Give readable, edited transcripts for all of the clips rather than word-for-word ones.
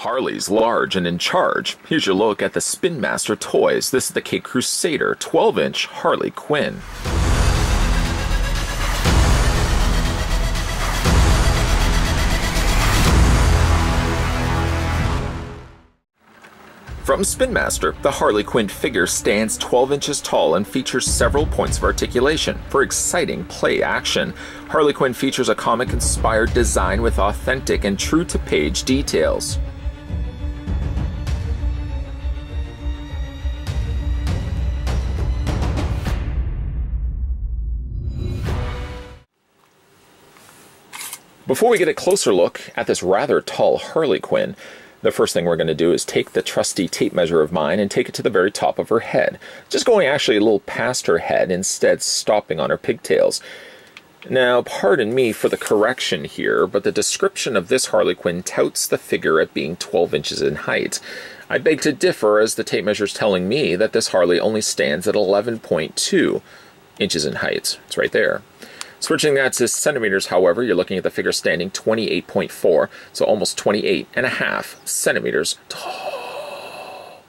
Harley's large and in charge. Here's your look at the Spinmaster toys. This is the K Crusader 12-inch Harley Quinn. From Spinmaster, the Harley Quinn figure stands 12 inches tall and features several points of articulation for exciting play action. Harley Quinn features a comic-inspired design with authentic and true-to-page details. Before we get a closer look at this rather tall Harley Quinn, the first thing we're going to do is take the trusty tape measure of mine and take it to the very top of her head. Just going actually a little past her head, instead stopping on her pigtails. Now, pardon me for the correction here, but the description of this Harley Quinn touts the figure at being 12 inches in height. I beg to differ, as the tape measure is telling me that this Harley only stands at 11.2 inches in height. It's right there. Switching that to centimeters, however, you're looking at the figure standing 28.4, so almost 28.5 centimeters tall.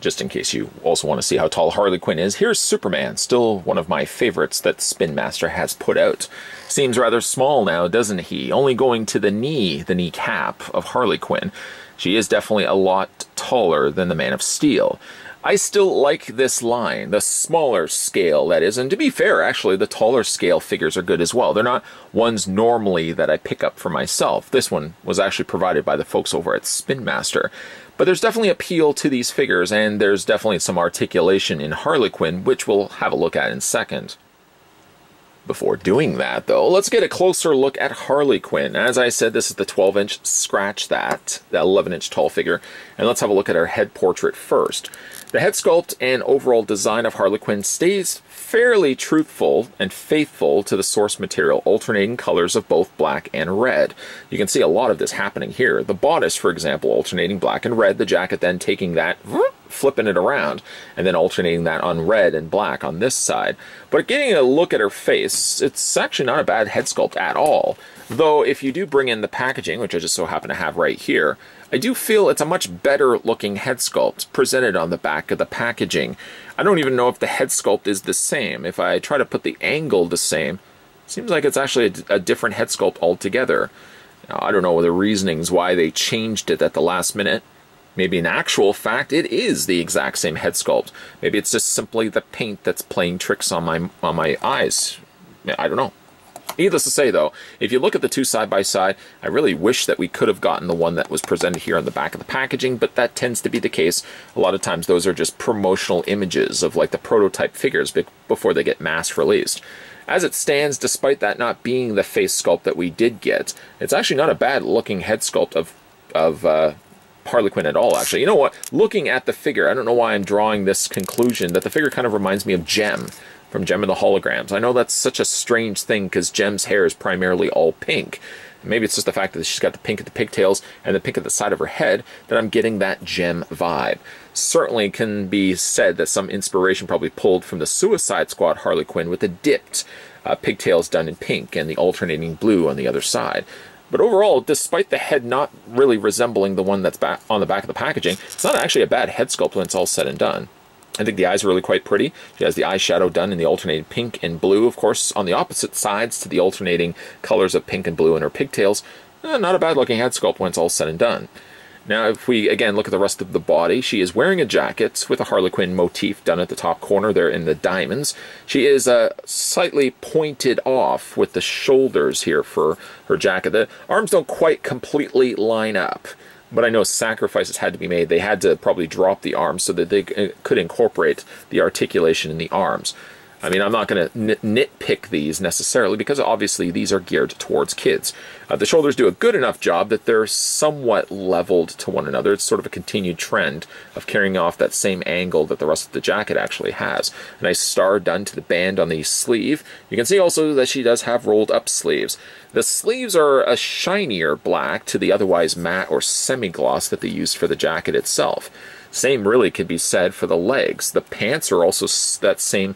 Just in case you also want to see how tall Harley Quinn is, here's Superman, still one of my favorites that Spinmaster has put out. Seems rather small now, doesn't he? Only going to the kneecap of Harley Quinn. She is definitely a lot taller than the Man of Steel. I still like this line, the smaller scale, that is, and to be fair, actually, the taller scale figures are good as well. They're not ones normally that I pick up for myself. This one was actually provided by the folks over at Spinmaster. But there's definitely appeal to these figures, and there's definitely some articulation in Harley Quinn, which we'll have a look at in a second. Before doing that, though, let's get a closer look at Harley Quinn. As I said, this is the 12-inch, scratch that 11-inch tall figure, and let's have a look at our head portrait first. The head sculpt and overall design of Harley Quinn stays fairly truthful and faithful to the source material, alternating colors of both black and red. You can see a lot of this happening here. The bodice, for example, alternating black and red, the jacket then taking that, flipping it around, and then alternating that on red and black on this side. But getting a look at her face, it's actually not a bad head sculpt at all. Though if you do bring in the packaging, which I just so happen to have right here, I do feel it's a much better looking head sculpt presented on the back of the packaging. I don't even know if the head sculpt is the same. If I try to put the angle the same, it seems like it's actually a different head sculpt altogether. Now, I don't know the reasonings why they changed it at the last minute. Maybe in actual fact it is the exact same head sculpt. Maybe it's just simply the paint that's playing tricks on my eyes. I don't know. Needless to say, though, if you look at the two side by side, I really wish that we could have gotten the one that was presented here on the back of the packaging, but that tends to be the case. A lot of times those are just promotional images of like the prototype figures before they get mass released. As it stands, despite that not being the face sculpt that we did get, it's actually not a bad looking head sculpt of Harley Quinn at all, actually. You know what? Looking at the figure, I don't know why I'm drawing this conclusion, that the figure kind of reminds me of Gem from Gem and the Holograms. I know that's such a strange thing because Gem's hair is primarily all pink. Maybe it's just the fact that she's got the pink at the pigtails and the pink at the side of her head that I'm getting that Gem vibe. Certainly can be said that some inspiration probably pulled from the Suicide Squad Harley Quinn with the dipped pigtails done in pink and the alternating blue on the other side. But overall, despite the head not really resembling the one that's on the back of the packaging, it's not actually a bad head sculpt when it's all said and done. I think the eyes are really quite pretty. She has the eyeshadow done in the alternating pink and blue, of course, on the opposite sides to the alternating colors of pink and blue in her pigtails. Not a bad looking head sculpt when it's all said and done. Now, if we, again, look at the rest of the body, she is wearing a jacket with a Harley Quinn motif done at the top corner there in the diamonds. She is slightly pointed off with the shoulders here for her jacket. The arms don't quite completely line up, but I know sacrifices had to be made. They had to probably drop the arms so that they could incorporate the articulation in the arms. I mean, I'm not going to nitpick these necessarily because obviously these are geared towards kids. The shoulders do a good enough job that they're somewhat leveled to one another. It's sort of a continued trend of carrying off that same angle that the rest of the jacket actually has. A nice star done to the band on the sleeve. You can see also that she does have rolled up sleeves. The sleeves are a shinier black to the otherwise matte or semi-gloss that they used for the jacket itself. Same really could be said for the legs. The pants are also that same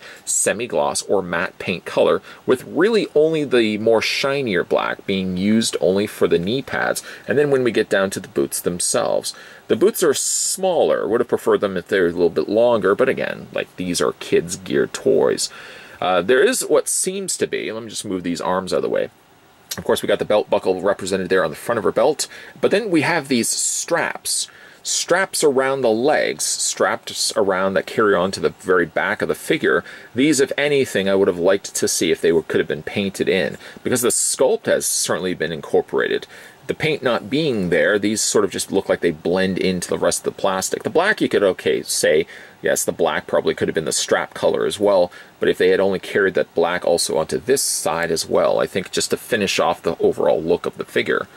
semi-gloss or matte paint color, with really only the more shinier black being used only for the knee pads, and then when we get down to the boots themselves. The boots are smaller, would have preferred them if they're a little bit longer, but again, like, these are kids' gear toys. There is what seems to be, let me just move these arms out of the way. Of course, we got the belt buckle represented there on the front of her belt, but then we have these straps. Straps around the legs, straps around that carry on to the very back of the figure. These, if anything, I would have liked to see if they could have been painted in, because the sculpt has certainly been incorporated. The paint not being there, these sort of just look like they blend into the rest of the plastic. The black, you could, say, yes, the black probably could have been the strap color as well, but if they had only carried that black also onto this side as well, I think just to finish off the overall look of the figure.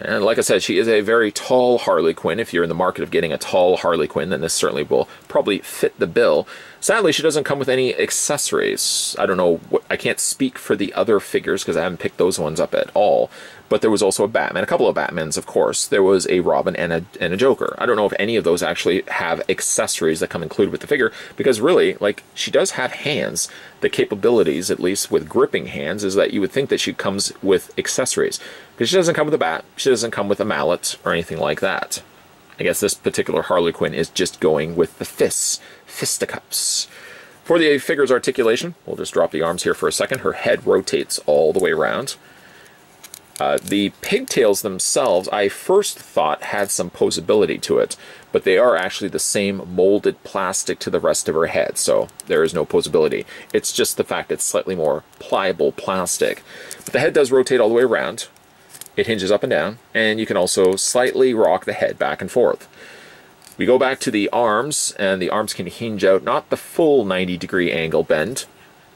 And like I said, she is a very tall Harley Quinn. If you're in the market of getting a tall Harley Quinn, then this certainly will probably fit the bill. Sadly, she doesn't come with any accessories. I don't know, I can't speak for the other figures because I haven't picked those ones up at all. But there was also a Batman, a couple of Batmans, of course. There was a Robin and a Joker. I don't know if any of those actually have accessories that come included with the figure, because really, like, she does have hands. The capabilities, at least with gripping hands, is that you would think that she comes with accessories. Because she doesn't come with a bat, she doesn't come with a mallet, or anything like that. I guess this particular Harley Quinn is just going with the fisticuffs. For the figure's articulation, we'll just drop the arms here for a second. Her head rotates all the way around. The pigtails themselves, I first thought had some posability to it, but they are actually the same molded plastic to the rest of her head, so there is no posability. It's just the fact it's slightly more pliable plastic. But the head does rotate all the way around. It hinges up and down, and you can also slightly rock the head back and forth. We go back to the arms, and the arms can hinge out, not the full 90-degree angle bend,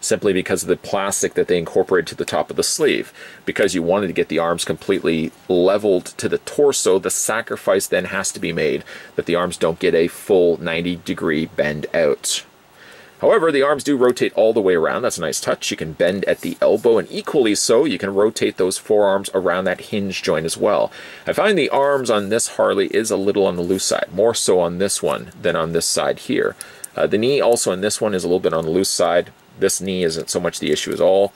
simply because of the plastic that they incorporated to the top of the sleeve. Because you wanted to get the arms completely leveled to the torso, the sacrifice then has to be made that the arms don't get a full 90-degree bend out. However, the arms do rotate all the way around. That's a nice touch. You can bend at the elbow, and equally so, you can rotate those forearms around that hinge joint as well. I find the arms on this Harley is a little on the loose side, more so on this one than on this side here. The knee also on this one is a little bit on the loose side. This knee isn't so much the issue at all.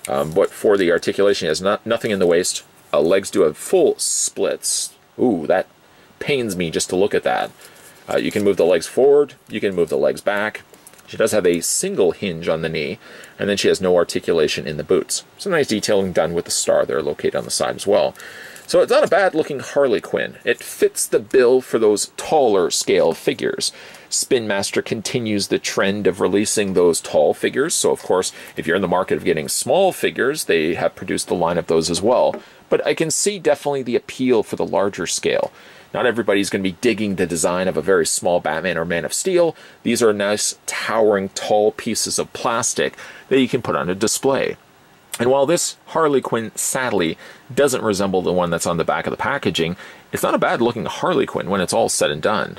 But for the articulation, it has nothing in the waist. Legs do have full splits. Ooh, that pains me just to look at that. You can move the legs forward. You can move the legs back. She does have a single hinge on the knee, and then she has no articulation in the boots. Some nice detailing done with the star there located on the side as well. So it's not a bad looking Harley Quinn. It fits the bill for those taller scale figures. Spinmaster continues the trend of releasing those tall figures, so of course if you're in the market of getting small figures, they have produced a line of those as well. But I can see definitely the appeal for the larger scale. Not everybody's going to be digging the design of a very small Batman or Man of Steel. These are nice, towering, tall pieces of plastic that you can put on a display. And while this Harley Quinn, sadly, doesn't resemble the one that's on the back of the packaging, it's not a bad looking Harley Quinn when it's all said and done.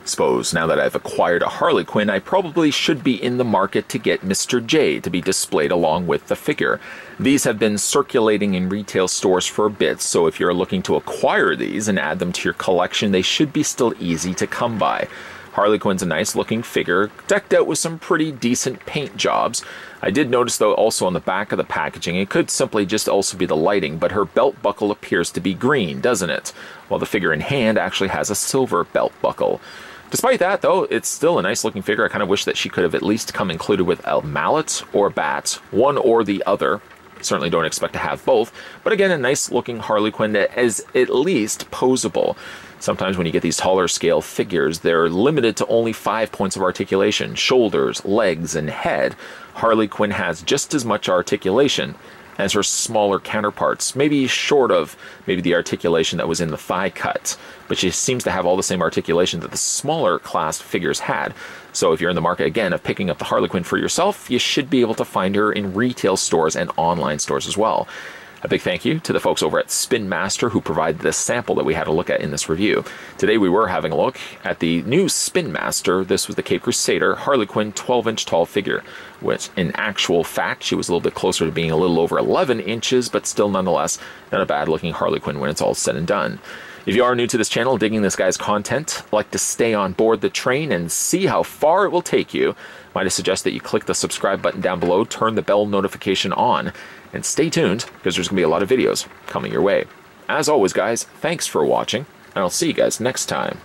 Suppose now that I've acquired a Harley Quinn, I probably should be in the market to get Mr. J to be displayed along with the figure. These have been circulating in retail stores for a bit, so if you're looking to acquire these and add them to your collection, they should be still easy to come by. Harley Quinn's a nice looking figure, decked out with some pretty decent paint jobs. I did notice though also on the back of the packaging, it could simply just also be the lighting, but her belt buckle appears to be green, doesn't it? While the figure in hand actually has a silver belt buckle. Despite that, though, it's still a nice-looking figure. I kind of wish that she could have at least come included with a mallet or bat, one or the other. Certainly don't expect to have both, but again, a nice-looking Harley Quinn that is at least posable. Sometimes when you get these taller scale figures, they're limited to only 5 points of articulation: shoulders, legs, and head. Harley Quinn has just as much articulation as her smaller counterparts, maybe short of maybe the articulation that was in the thigh cut, but she seems to have all the same articulation that the smaller class figures had. So if you're in the market again of picking up the Harley Quinn for yourself, you should be able to find her in retail stores and online stores as well. A big thank you to the folks over at Spinmaster who provided this sample that we had a look at in this review. Today we were having a look at the new Spinmaster. This was the Cape Crusader Harley Quinn 12-inch tall figure, which in actual fact she was a little bit closer to being a little over 11 inches, but still nonetheless not a bad looking Harley Quinn when it's all said and done. If you are new to this channel, digging this guy's content, like to stay on board the train and see how far it will take you, might I suggest that you click the subscribe button down below, turn the bell notification on, and stay tuned because there's going to be a lot of videos coming your way. As always, guys, thanks for watching, and I'll see you guys next time.